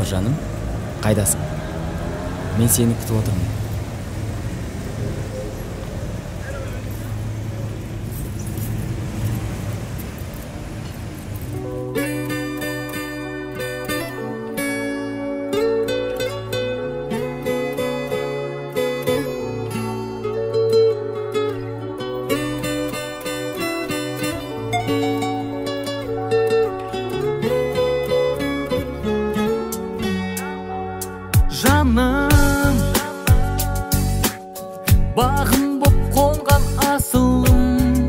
Merhaba жаным, қайдасың? Мен сені күтіп отырмын. Жаным, бағым боп қонған асылым,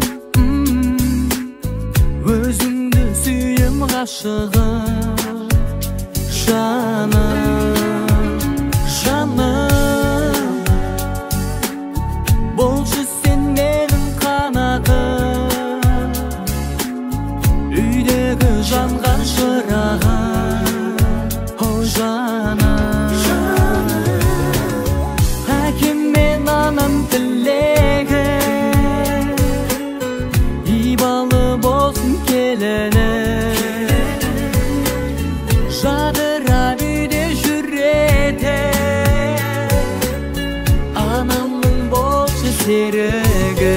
өзіңді сүйем ғашығым. Жаным, жаным, болшы сен менің қанатым, үйдегі жанған шырағым. О жаным, тілегі ибалы болсын келелі, жадырап үйде жүреді, анамның болшы серігі.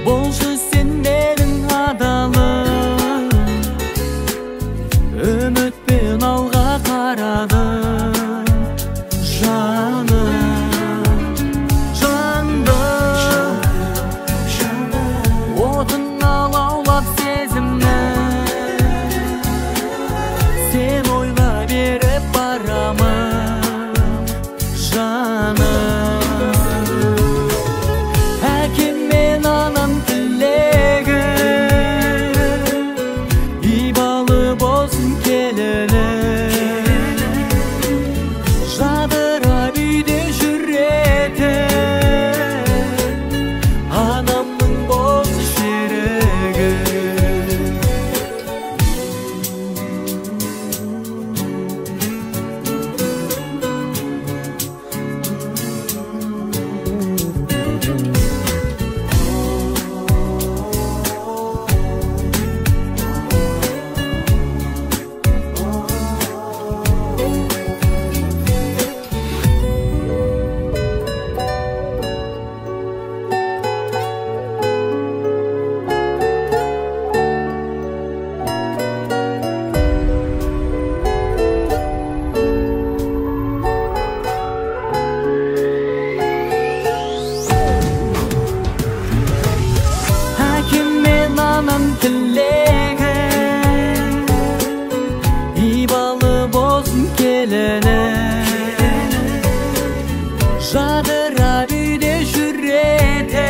Болшы сен менің адалым, үмітпен алға қарадым. Жаным, жандым, отын алаулап сезімні, сен ойла беріп барамын. Жаным, жадырап үйде жүреді, анамның болшы серігі. Анам тілегі ибалы болсын келелі, жадырап үйде жүреді,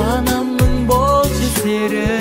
анамның болшы серігі.